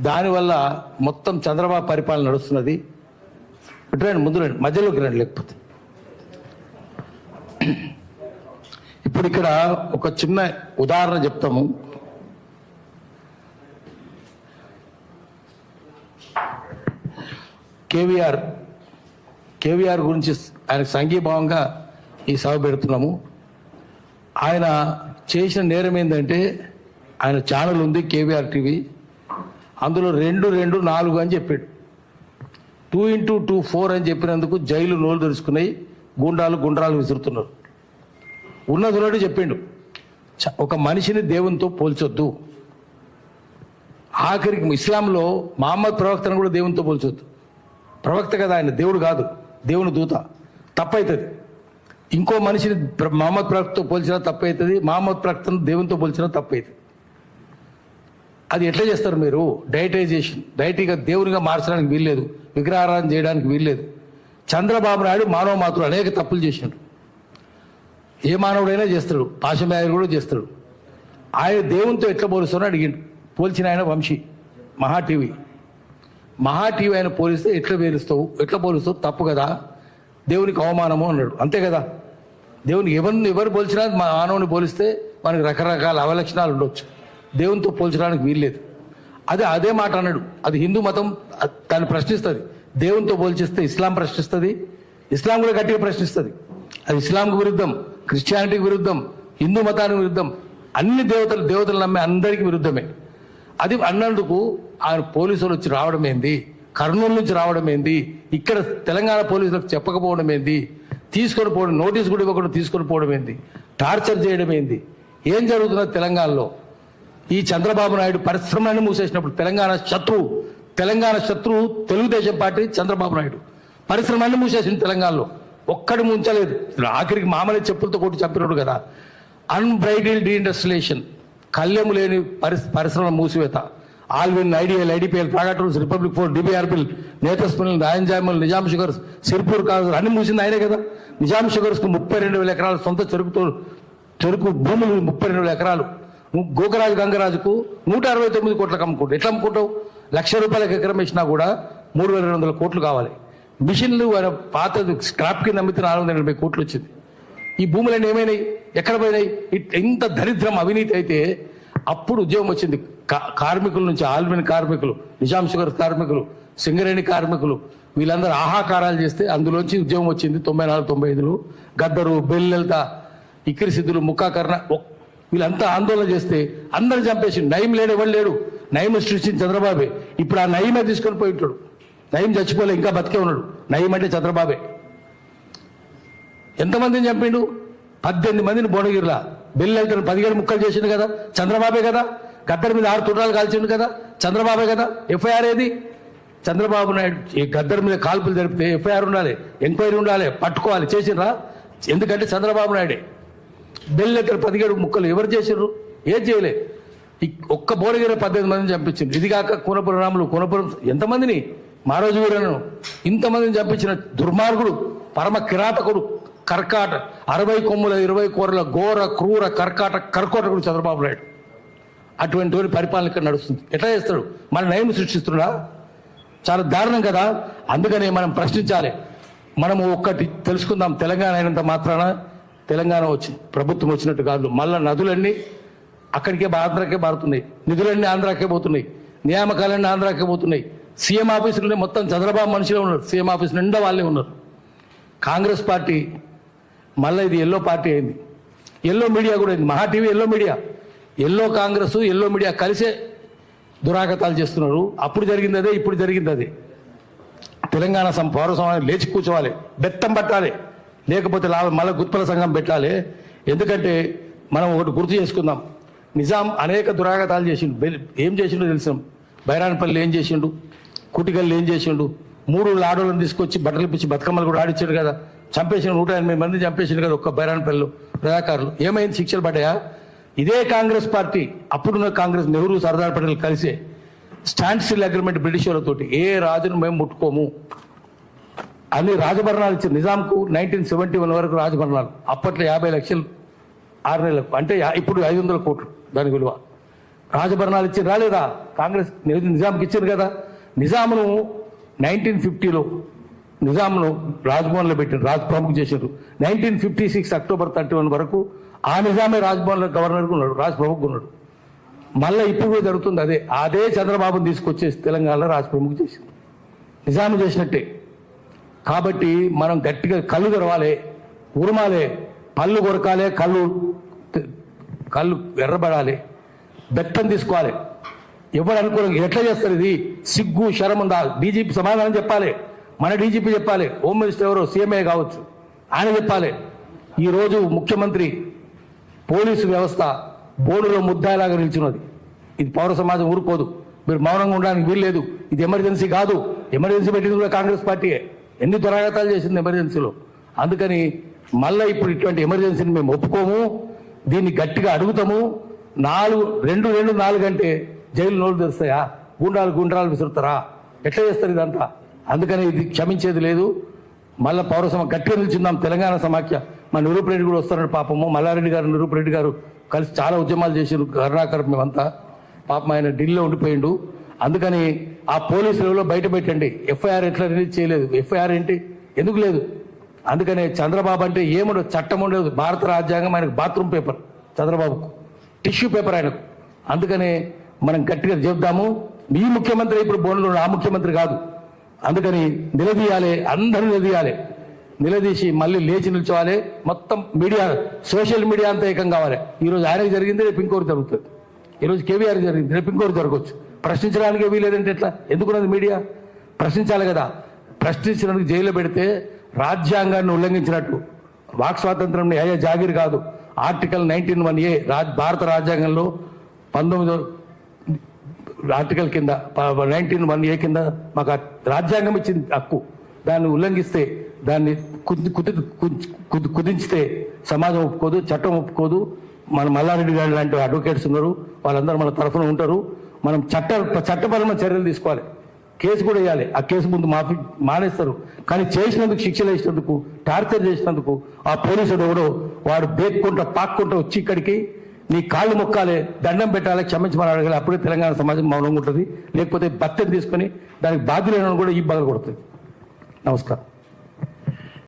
దానివల్ల మొత్తం చంద్రబాబు పరిపాలన నడుస్తున్నది. రండి, ముందు రండి, మధ్యలోకి రండి. లేకపోతే ఇప్పుడు ఇక్కడ ఒక చిన్న ఉదాహరణ చెప్తాము. కేవీఆర్ గురించి ఆయనకు సంఘీభావంగా ఈ సభ పెడుతున్నాము. ఆయన చేసిన నేరం ఏంటంటే, ఆయన ఛానల్ ఉంది కేవీఆర్ టీవీ, అందులో 2-2-4 అని చెప్పాడు. 2x2 4 అని చెప్పినందుకు జైలు నోలు తెరుచుకున్నాయి, గుండ్రాలు విసురుతున్నారు. ఉన్నది చెప్పిండు, ఒక మనిషిని దేవునితో పోల్చొద్దు. ఆఖరికి ఇస్లాంలో మహమ్మద్ ప్రవక్తను కూడా దేవునితో పోల్చొద్దు. ప్రవక్త కదా ఆయన, దేవుడు కాదు, దేవుని దూత. తప్పవుతుంది. ఇంకో మనిషిని మహమ్మద్ ప్రవక్తతో పోల్చినా తప్పవుతుంది, మహమ్మద్ ప్రవక్తను దేవునితో పోల్చినా తప్పవుతుంది. అది ఎట్లా చేస్తారు మీరు? డైటీగా దేవునిగా మార్చడానికి వీల్లేదు, విగ్రహారాధన చేయడానికి వీల్లేదు. చంద్రబాబు నాయుడు మానవ మాత్రుడు అనేక తప్పులు చేసిండు. ఏ మానవుడైనా చేస్తాడు, పాశమేయుడు కూడా చేస్తాడు. ఆయన దేవునితో ఎట్లా పోలుస్తారో అడిగిండు. పోల్చిన ఆయన వంశీ మహా టీవీ ఆయన పోలిస్తే ఎట్లా పోలుస్తావు? తప్పు కదా, దేవునికి అవమానము అన్నాడు. అంతే కదా, దేవునికి ఎవరు పోల్చినా మానవుని పోలిస్తే మనకి రకరకాల అవలక్షణాలు ఉండొచ్చు, దేవునితో పోల్చడానికి వీల్లేదు. అదే మాట అన్నాడు. అది హిందూ మతం దాన్ని ప్రశ్నిస్తుంది. దేవునితో పోల్చిస్తే ఇస్లాం ప్రశ్నిస్తుంది, ఇస్లాం కూడా గట్టిగా ప్రశ్నిస్తుంది. అది ఇస్లాంకు విరుద్ధం, క్రిస్టియానిటీకి విరుద్ధం, హిందూ మతానికి విరుద్ధం, అన్ని దేవతలు నమ్మే అందరికీ విరుద్ధమే. అది అన్నందుకు ఆయన పోలీసులు వచ్చి రావడం ఏంది, కర్నూలు నుంచి రావడం ఏంది, ఇక్కడ తెలంగాణ పోలీసులకు చెప్పకపోవడం ఏంది, తీసుకొని పోవడం, నోటీస్ కూడా ఇవ్వకుండా తీసుకొని పోవడం ఏంది, టార్చర్ చేయడం ఏంది, ఏం జరుగుతున్నది తెలంగాణలో? ఈ చంద్రబాబు నాయుడు పరిశ్రమలను మూసేసినప్పుడు తెలంగాణ శత్రువు తెలుగుదేశం పార్టీ. చంద్రబాబు నాయుడు పరిశ్రమలను మూసేసింది తెలంగాణలో, ఒక్కడు ముంచలేదు. ఆఖరికి మామూలు చెప్పులతో కొట్టి చంపినాడు కదా. అన్బ్రైడిల్ డీఇండస్ట్రియలైజేషన్, కళ్యము లేని పరిశ్రమల మూసివేత, ఆల్విన్, ఐడిఎల్, ఐడిపిఎల్, ప్రాడక్ట్ రూల్స్, రిపబ్లిక్ ఫోర్, డిబిఆర్పిల్, నేతస్ mill, rayon Nizam sugars, Sirpur కాజు అన్ని మూసింది ఆయనే కదా. నిజాం షుగర్స్ కు 32,000 ఎకరాలు సొంత చెరుకు భూములు, 32,000 ఎకరాలు. గోకరాజు గంగరాజుకు 169 కోట్లకు అమ్ముకుంటావు. ఎట్లా అమ్ముకుంటావు? ₹1,00,000 ఎకరం వేసినా కూడా 3,200 కోట్లు కావాలి. మిషన్లు పాత స్క్రాప్ కింద అమ్మితే 480 కోట్లు వచ్చింది. ఈ భూములన్నీ ఏమైనాయి? ఎక్కడ పోయినాయి? ఇంత దరిద్రం, అవినీతి అయితే అప్పుడు ఉద్యోగం వచ్చింది. కార్మికుల నుంచి ఆల్విన్ కార్మికులు, నిజాం షుగర్ కార్మికులు, సింగరేణి కార్మికులు, వీళ్ళందరూ ఆహాకారాలు చేస్తే అందులోంచి ఉద్యోగం వచ్చింది 94-95లో. గద్దరు, బెల్లెల్త, ఇక్కిరి సిద్ధులు, ముక్కాకర్ణ, వీళ్ళంతా ఆందోళన చేస్తే అందరు చంపేసి. నయం లేడు, ఎవరు లేడు. నయం సృష్టించింది చంద్రబాబే. ఇప్పుడు ఆ నయమే తీసుకొని పోయి ఉంటాడు. నయం చచ్చిపోలే, ఇంకా బతికే ఉన్నాడు. నయం అంటే చంద్రబాబే. ఎంతమందిని చంపిండు? 18 మందిని భువనగిరిలా. బెల్లెల్తను 17 ముక్కలు చేసిండు కదా, చంద్రబాబే కదా. గద్దర్ మీద 6 తుటాలు కాల్చిండు కదా, చంద్రబాబే కదా. ఎఫ్ఐఆర్ ఏది? చంద్రబాబు నాయుడు ఈ గద్దర్ మీద కాల్పులు జరిపితే ఎఫ్ఐఆర్ ఉండాలి, ఎంక్వైరీ ఉండాలి, పట్టుకోవాలి. చేసిండ్రా? ఎందుకంటే చంద్రబాబు నాయుడే. బెల్లెల్తను 17 ముక్కలు ఎవరు చేసిండ్రు? ఏం చేయలే. ఒక్క భువనగిరి 18 మందిని చంపించింది. ఇది కాక కూనపురం రాములు, ఎంతమందిని, మారోజు వీరను, ఇంతమందిని చంపించిన దుర్మార్గుడు, పరమ కిరాతకుడు, కర్కాట 60 కొమ్ముల 20 కోరల ఘోర క్రూర కర్కోటకుడు చంద్రబాబు నాయుడు. అటువంటి పరిపాలన ఇక్కడ నడుస్తుంది. ఎట్లా చేస్తాడు? మన నయం సృష్టిస్తున్నా? చాలా దారుణం కదా. అందుకనే మనం ప్రశ్నించాలి. మనము ఒక్కటి తెలుసుకుందాం, తెలంగాణ అయినంత మాత్రాన తెలంగాణ ప్రభుత్వం వచ్చినట్టు కాదు. మళ్ళా నదులన్నీ అక్కడికే ఆంధ్రాకే మారుతున్నాయి, నిధులన్నీ ఆంధ్రాకే పోతున్నాయి, నియామకాలన్నీ ఆంధ్రాకే పోతున్నాయి. సీఎం ఆఫీసులోనే మొత్తం చంద్రబాబు మనుషులే ఉన్నారు. సీఎం ఆఫీస్ నిండా వాళ్ళే ఉన్నారు. కాంగ్రెస్ పార్టీ మళ్ళీ ఇది ఎల్లో పార్టీ అయింది, ఎల్లో మీడియా కూడా అయింది. మహా TV yellow media, yellow Congress, yellow media కలిసే దురాగతాలు చేస్తున్నారు. అప్పుడు జరిగింది అదే, ఇప్పుడు జరిగింది అదే. తెలంగాణ పౌర సమాజం లేచి కూర్చోవాలి, బెత్తం పట్టాలి, లేకపోతే మళ్ళీ గుత్పల సంఘం పెట్టాలి. ఎందుకంటే మనం ఒకటి గుర్తు చేసుకుందాం, నిజాం అనేక దురాగతాలు చేసిండు. ఏం చేసిండో తెలిసాం. బైరాన్పల్లి ఏం చేసిండు, కుటికల్లి ఏం చేసిండు, 3 ఆడోళ్ళని తీసుకొచ్చి బట్టలు పిచ్చి బతుకమ్మలు కూడా ఆడిచ్చాడు కదా. చంపేసిన 180 మంది చంపేసిండు కదా ఒక్క బైరాన్పల్లిలో ప్రజాకారులు. ఏమైంది? శిక్షలు పడ్డాయా? ఇదే కాంగ్రెస్ పార్టీ, అప్పుడున్న కాంగ్రెస్, నెహ్రూ, సర్దార్ పటేల్ కలిసే స్టాండ్ స్టిల్ అగ్రిమెంట్ బ్రిటిష్ వాళ్ళతోటి, ఏ రాజును మేము ముట్టుకోము అని రాజభరణాలు ఇచ్చారు. నిజాంకు 1971 వరకు రాజభరణాలు. అప్పట్లో 50 లక్షలు 6 నెలలకు, అంటే ఇప్పుడు 500 కోట్లు దాని విలువ. రాజభరణాలు ఇచ్చి రాలేదా? కాంగ్రెస్ నిజాంకి ఇచ్చారు కదా. నిజామును 1950లో నిజాంను రాజ్భవన్లో పెట్టారు, రాజ్ ప్రముఖ్ చేశారు. 1956 అక్టోబర్ 31 వరకు ఆ నిజామే రాజ్భవన్లో గవర్నర్గా ఉన్నాడు, రాజ్ ప్రముఖ్ ఉన్నాడు. మళ్ళీ ఇప్పుడు కూడా జరుగుతుంది అదే చంద్రబాబుని తీసుకొచ్చేసి తెలంగాణలో రాజ్ ప్రముఖ్ చేసింది, నిజాము చేసినట్టే. కాబట్టి మనం గట్టిగా కళ్ళు తెరవాలి, ఉరమాలే, పళ్ళు కొరకాలి, కళ్ళు ఎర్రబడాలి, బెత్తం తీసుకోవాలి. ఎవరు అనుకోవడం ఎట్లా చేస్తారు? ఇది సిగ్గు శరం ఉందా? డీజీపీ సమాధానం చెప్పాలి, మన డీజీపీ చెప్పాలి, హోమ్ మినిస్టర్ ఎవరో సీఎంఏ కావచ్చు ఆయన చెప్పాలి. ఈరోజు ముఖ్యమంత్రి పోలీసు వ్యవస్థ బోర్డులో ముద్దాయిలాగా నిల్చున్నది. ఇది పౌర సమాజం ఊరుకోదు, మీరు మౌనంగా ఉండడానికి వీల్లేదు. ఇది ఎమర్జెన్సీ కాదు, ఎమర్జెన్సీ పెట్టింది కూడా కాంగ్రెస్ పార్టీయే, ఎన్ని దురాగతాలు చేసింది ఎమర్జెన్సీలో. అందుకని మళ్ళీ ఇప్పుడు ఇటువంటి ఎమర్జెన్సీని మేము ఒప్పుకోము, దీన్ని గట్టిగా అడుగుతాము. 4 అంటే జైలు నోళ్ళు తెరుస్తాయా? గుండ్రాలు విసురుతారా? ఎట్లా చేస్తారు ఇదంతా? అందుకని ఇది క్షమించేది లేదు. మళ్ళీ పౌర గట్టిగా నిల్చుందాం. తెలంగాణ సమాఖ్య మా నిరూప్ రెడ్డి కూడా వస్తున్నాడు పాపము. మల్లారెడ్డి గారు నిరూప్ రెడ్డి గారు కలిసి చాలా ఉద్యమాలు చేసారు, కరుణాకర్ మేమంతా. పాపం ఆయన ఢిల్లీలో ఉండిపోయిండు. అందుకని ఆ పోలీసు లెవెల్లో బయట పెట్టండి. ఎఫ్ఐఆర్ ఎట్లా రిలీజ్ చేయలేదు? ఎఫ్ఐఆర్ ఏంటి, ఎందుకు లేదు? అందుకనే చంద్రబాబు అంటే ఏముండదు, చట్టం ఉండదు. భారత రాజ్యాంగం ఆయనకు బాత్రూమ్ పేపర్, చంద్రబాబుకు టిష్యూ పేపర్ ఆయనకు. అందుకనే మనం గట్టిగా చెప్దాము. ఈ ముఖ్యమంత్రి ఇప్పుడు బోన్లో ఆ ముఖ్యమంత్రి కాదు. అందుకని నిలదీయాలి, అందరూ నిలదీసి మళ్ళీ లేచి నిల్చోవాలి. మొత్తం మీడియా, సోషల్ మీడియా అంతా ఏకం కావాలి. ఈరోజు ఆయనకు జరిగింది, రేపు ఇంకోరు జరుగుతుంది. ఈరోజు కేవీఆర్ జరిగింది, రేపు ఇంకోరు జరగవచ్చు. ప్రశ్నించడానికి వీలేదంటే ఎట్లా? ఎందుకున్నది మీడియా? ప్రశ్నించాలి కదా. ప్రశ్నించినందుకు జైల్లో పెడితే రాజ్యాంగాన్ని ఉల్లంఘించినట్టు. వాక్ స్వాతంత్రం అయ్యే జాగీర్ కాదు. ఆర్టికల్ 19(1)A భారత రాజ్యాంగంలో 19వ ఆర్టికల్ కింద 19(1)A కింద మాకు రాజ్యాంగం ఇచ్చింది హక్కు. దాన్ని ఉల్లంఘిస్తే, దాన్ని కుదించితే సమాజం ఒప్పుకోదు, చట్టం ఒప్పుకోదు. మన మల్లారెడ్డి గారు లాంటి అడ్వకేట్స్ ఉన్నారు, వాళ్ళందరూ మన తరఫున ఉంటారు. మనం చట్టపరమైన చర్యలు తీసుకోవాలి, కేసు కూడా వేయాలి. ఆ కేసు ముందు మానేస్తారు, కానీ చేసినందుకు, శిక్షలు వేసినందుకు, టార్చర్ చేసినందుకు ఆ పోలీసుడు ఎవడో వాడు పాక్కుంటా వచ్చి ఇక్కడికి నీ కాళ్ళు మొక్కాలి, దండం పెట్టాలి, క్షమించమని అడగాలి. అప్పుడే తెలంగాణ సమాజం మౌనంగా ఉంటుంది. లేకపోతే బత్తెని తీసుకొని దానికి బాధ్యులైన కూడా ఈ బాధ కొడుతుంది. నమస్కారం.